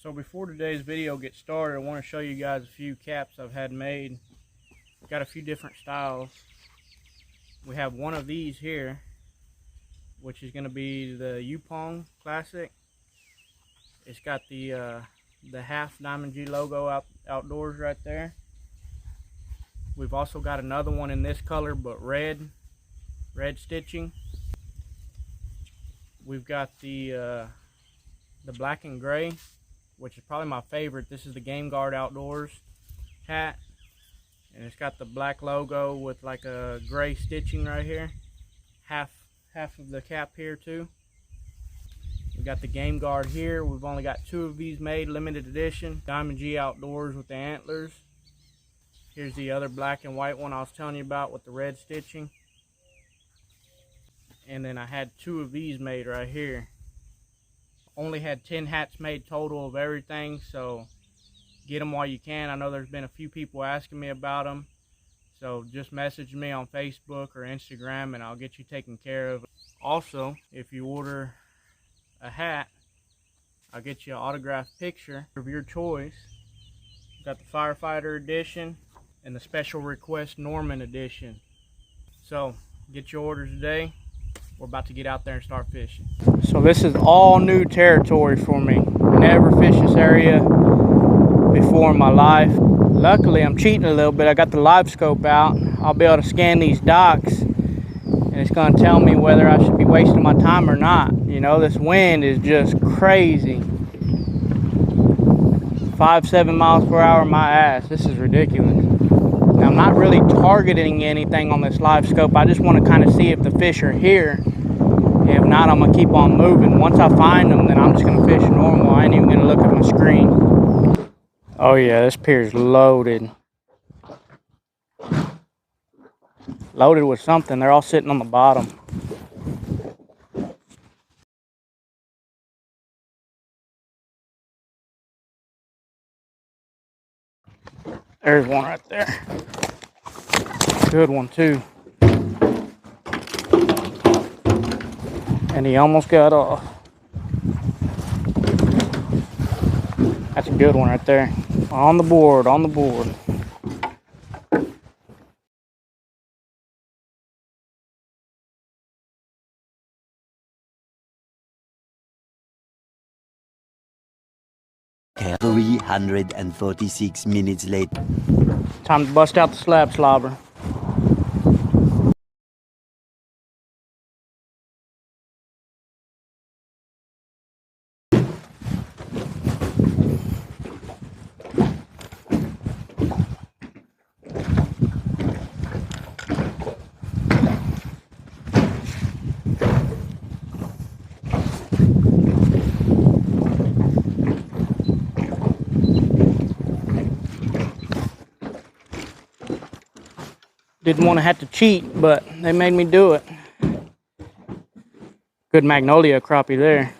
So before today's video gets started, I want to show you guys a few caps I've had made. Got a few different styles. We have one of these here, which is going to be the Yupong Classic. It's got the half Diamond G logo outdoors right there. We've also got another one in this color, but red stitching. We've got the black and gray, which is probably my favorite. This is the Game Guard Outdoors hat, and it's got the black logo with like a gray stitching right here. Half of the cap here too. We got the Game Guard here. We've only got 2 of these made, limited edition. Diamond G Outdoors with the antlers. Here's the other black and white one I was telling you about with the red stitching. And then I had 2 of these made right here. Only had 10 hats made total of everything, so get them while you can. I know there's been a few people asking me about them, so just message me on Facebook or Instagram and I'll get you taken care of. Also, if you order a hat, I'll get you an autographed picture of your choice. Got the Firefighter edition and the Special Request Norman edition. So get your orders today. We're about to get out there and start fishing. So this is all new territory for me. Never fished this area before in my life. Luckily, I'm cheating a little bit. I got the live scope out. I'll be able to scan these docks, and it's going to tell me whether I should be wasting my time or not. You know, this wind is just crazy. 5-7 miles per hour, my ass. This is ridiculous. Now, I'm not really targeting anything on this live scope. I just want to kind of see if the fish are here. If not, I'm going to keep on moving. Once I find them, then I'm just going to fish normal. I ain't even going to look at my screen. Oh yeah, this pier's loaded. Loaded with something. They're all sitting on the bottom. There's one right there. Good one too. And he almost got off. That's a good one right there. On the board, on the board. 346 minutes later. Time to bust out the slab slobber. Didn't want to have to cheat, but they made me do it. Good magnolia crappie there.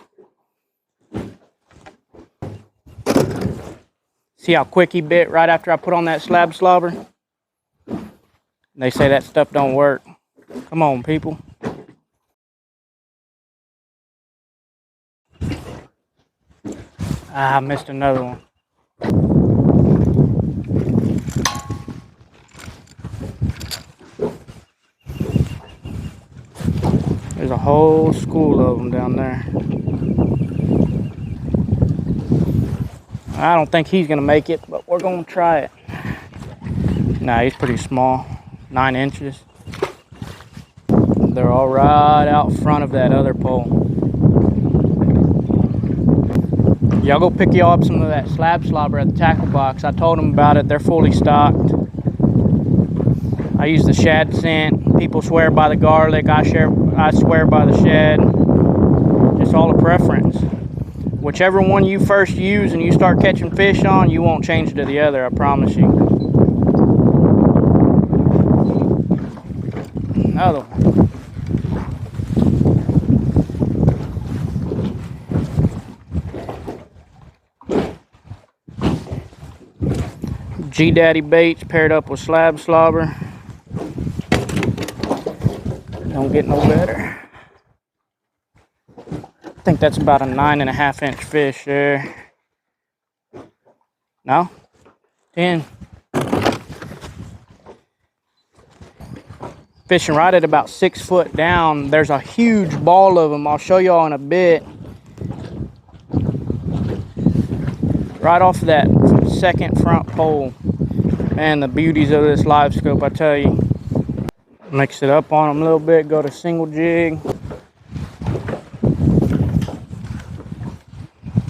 See how quick he bit right after I put on that slab slobber? They say that stuff don't work. Come on, people. Ah, I missed another one. There's a whole school of them down there. I don't think he's gonna make it, but we're gonna try it. Nah, he's pretty small, 9 inches. They're all right out front of that other pole. Y'all go pick y'all up some of that slab slobber at the tackle box. I told them about it. They're fully stocked. I use the shad scent. People swear by the garlic. I swear by the shad. Just all a preference. Whichever one you first use and you start catching fish on, you won't change to the other, I promise you. Another one. G-Daddy baits paired up with slab slobber. Don't get no better. I think that's about a 9.5 inch fish there. No? 10. Fishing right at about 6 foot down. There's a huge ball of them. I'll show y'all in a bit. Right off of that second front pole. Man, the beauties of this live scope, I tell you. Mix it up on them a little bit. Go to single jig.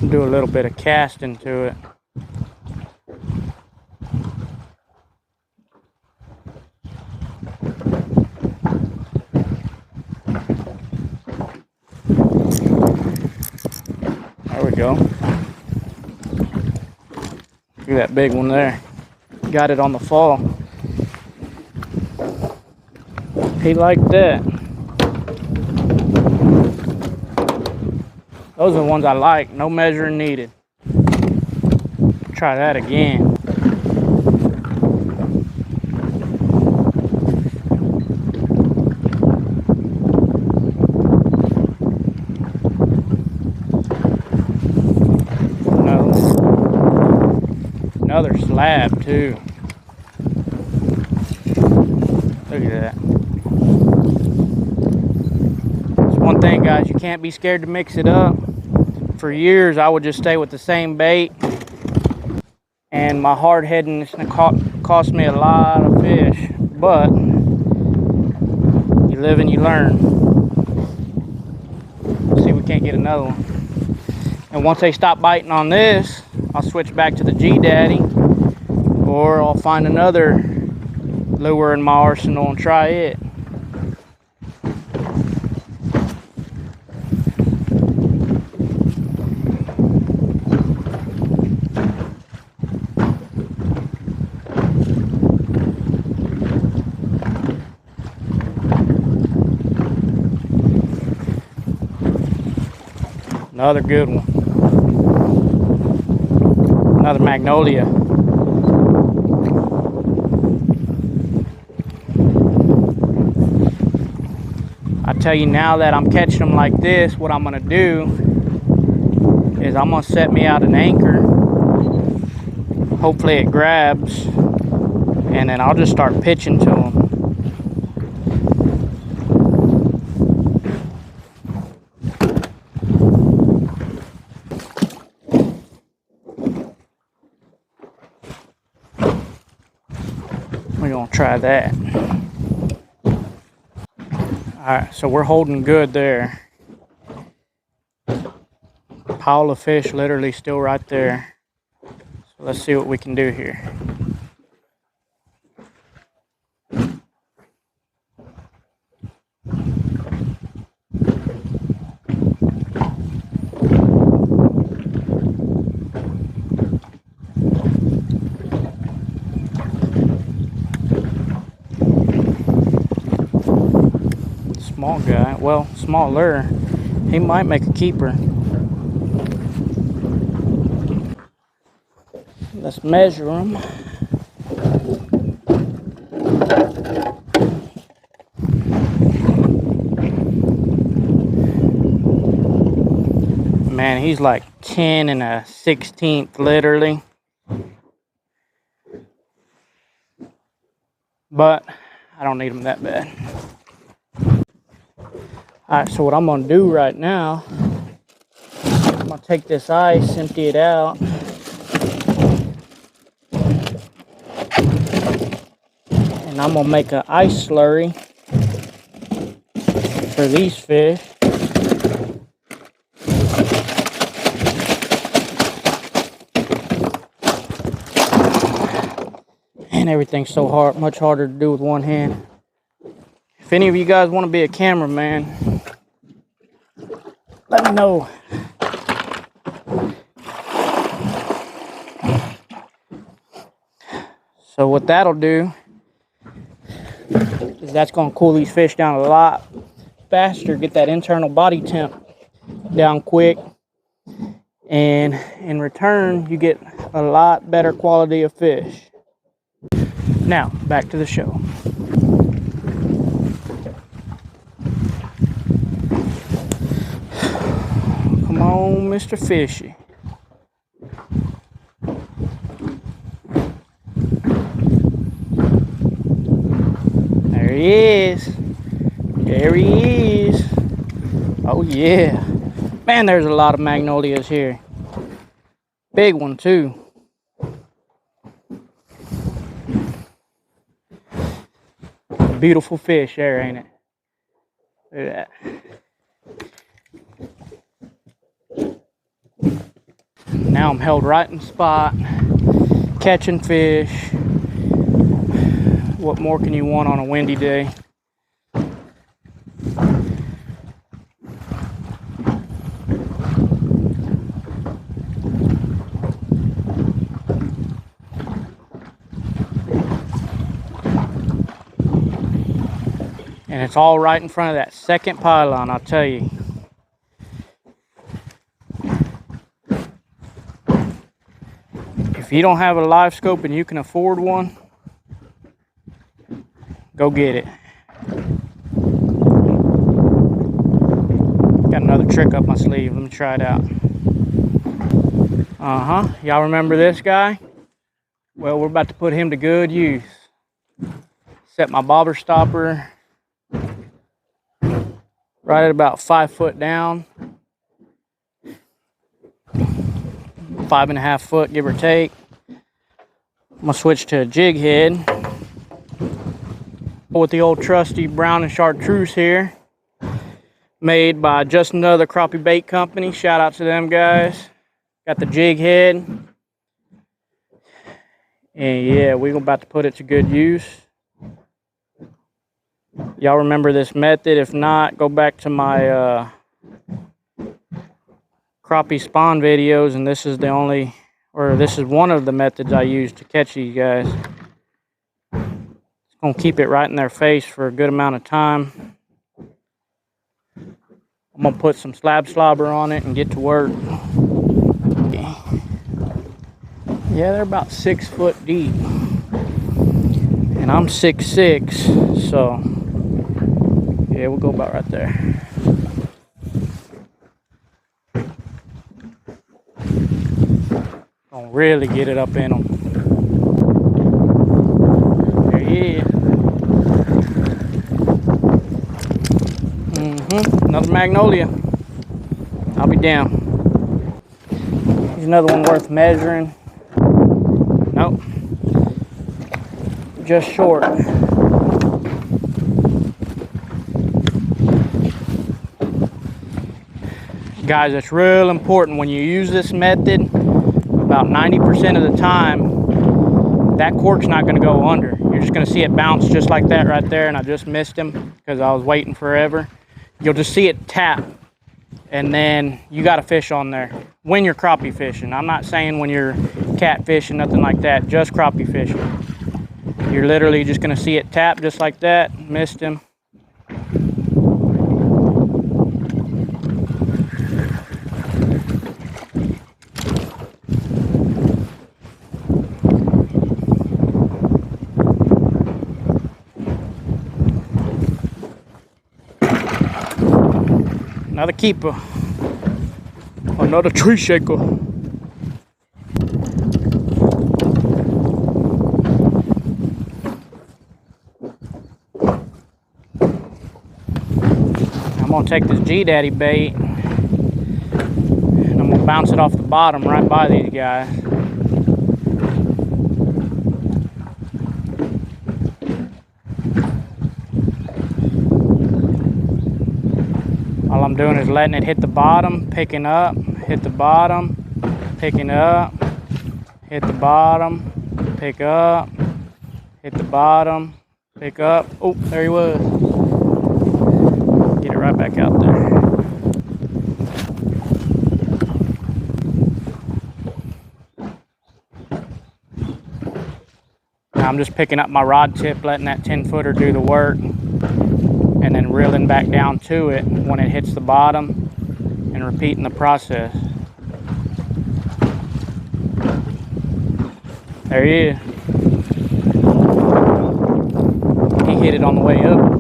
Do a little bit of casting to it. There we go. Look at that big one there. Got it on the fall. He liked that. Those are the ones I like. No measuring needed. Try that again. Another slab too. Look at that. It's one thing, guys, you can't be scared to mix it up. For years I would just stay with the same bait, and my hard-headedness cost me a lot of fish, but you live and you learn. See, we can't get another one. And once they stop biting on this, I'll switch back to the G Daddy, or I'll find another lure in my arsenal and try it. Another good one. Another magnolia. I tell you, now that I'm catching them like this, what I'm gonna do is I'm gonna set me out an anchor. Hopefully it grabs, and then I'll just start pitching to them. We're gonna try that. Alright, so we're holding good there. Pile of fish literally still right there. So let's see what we can do here. Small guy, well, smaller. He might make a keeper. Let's measure him. Man, he's like 10 and a 16th, literally. But I don't need him that bad. Alright, so what I'm going to do right now, I'm going to take this ice, empty it out. And I'm going to make an ice slurry for these fish. And everything's so hard, much harder to do with one hand. If any of you guys want to be a cameraman, let me know. So what that'll do is that's going to cool these fish down a lot faster, get that internal body temp down quick, and in return you get a lot better quality of fish. Now back to the show. Come on, Mr. Fishy. he is. There he is. Oh yeah. Man, there's a lot of magnolias here. Big one too. Beautiful fish there, ain't it? Look at that. Now I'm held right in the spot, catching fish. What more can you want on a windy day? And it's all right in front of that second pylon, I'll tell you. If you don't have a live scope and you can afford one, go get it. Got another trick up my sleeve. Let me try it out. Y'all remember this guy? Well, we're about to put him to good use. Set my bobber stopper right at about 5 foot down. 5.5 foot, give or take. I'm gonna switch to a jig head with the old trusty brown and chartreuse here, made by Just Another Crappie Bait Company. Shout out to them guys. Got the jig head, and yeah, we're about to put it to good use. Y'all remember this method? If not, go back to my crappie spawn videos, and this is the only, or this is one of the methods I use to catch these guys. It's gonna keep it right in their face for a good amount of time. I'm gonna put some slab slobber on it and get to work. Yeah, they're about 6 foot deep, and I'm 6'6", so yeah, we'll go about right there. Gonna really get it up in them. There he is. Another magnolia. I'll be down. Here's another one worth measuring. Nope. Just short. Guys, it's real important when you use this method. About 90% of the time, that cork's not going to go under. You're just going to see it bounce just like that right there, and I just missed him because I was waiting forever. You'll just see it tap, and then you got a fish on there when you're crappie fishing. I'm not saying when you're catfishing, nothing like that, just crappie fishing. You're literally just going to see it tap just like that. Missed him. Another keeper. Another tree shaker. I'm gonna take this G-Daddy bait and I'm gonna bounce it off the bottom right by these guys. All I'm doing is letting it hit the bottom, picking up, hit the bottom, picking up, hit the bottom, pick up, hit the bottom, pick up. Oh, there he was. Get it right back out there. Now I'm just picking up my rod tip, letting that 10-footer do the work, and then reeling back down to it when it hits the bottom and repeating the process. There he is. He hit it on the way up.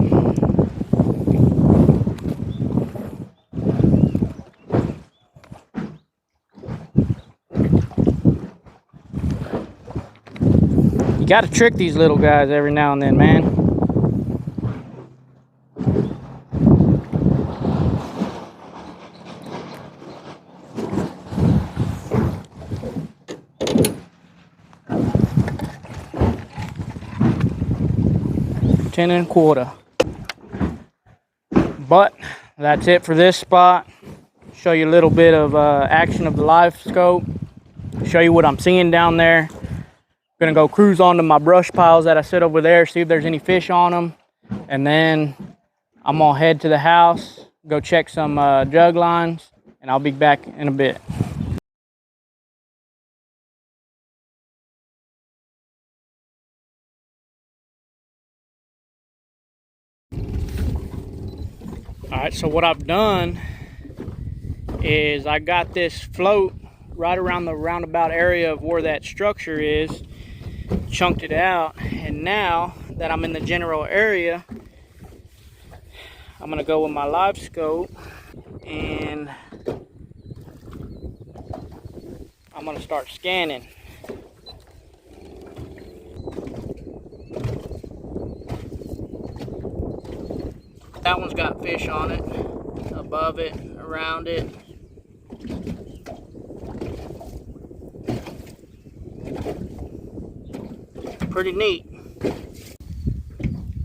You gotta trick these little guys every now and then, man. 10 1/4. But that's it for this spot. Show you a little bit of action of the live scope. Show you what I'm seeing down there. Gonna go cruise onto my brush piles that I set over there, see if there's any fish on them, and then I'm gonna head to the house, go check some jug lines, and I'll be back in a bit. All right, so what I've done is I got this float right around the roundabout area of where that structure is, chunked it out, and now that I'm in the general area, I'm gonna go with my live scope and I'm gonna start scanning. That one's got fish on it, above it, around it. Pretty neat.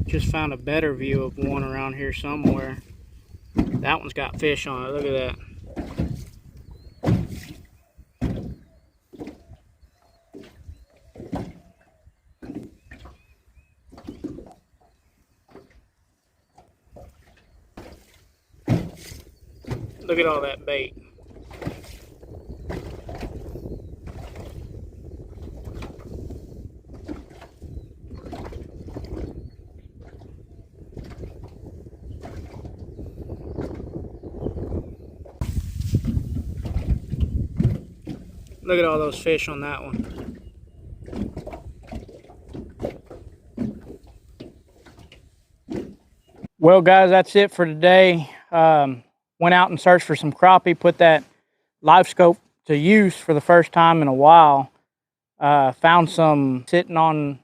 Just found a better view of one around here somewhere. That one's got fish on it, look at that. Look at all that bait. Look at all those fish on that one. Well guys, that's it for today. Went out and searched for some crappie, put that live scope to use for the first time in a while. Found some sitting on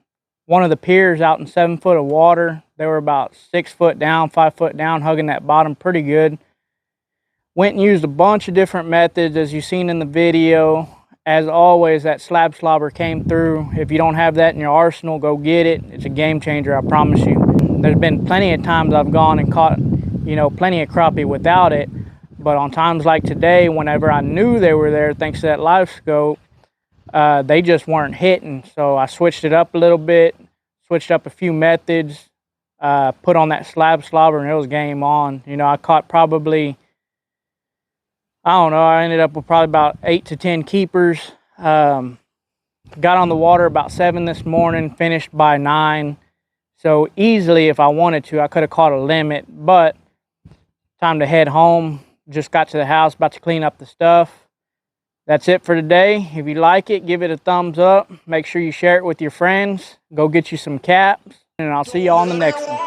one of the piers out in 7 foot of water. They were about 6 foot down, 5 foot down, hugging that bottom pretty good. Went and used a bunch of different methods as you've seen in the video. As always, that slab slobber came through. If you don't have that in your arsenal, go get it. It's a game changer, I promise you. There's been plenty of times I've gone and caught, you know, plenty of crappie without it. But on times like today, whenever I knew they were there, thanks to that live scope, they just weren't hitting. So I switched it up a little bit, switched up a few methods, put on that slab slobber, and it was game on. You know, I caught probably, I don't know, I ended up with probably about 8 to 10 keepers. Got on the water about 7 this morning, finished by 9. So easily, if I wanted to, I could have caught a limit, but time to head home. Just got to the house, about to clean up the stuff. That's it for today. If you like it, give it a thumbs up. Make sure you share it with your friends. Go get you some caps, and I'll see y'all on the next one.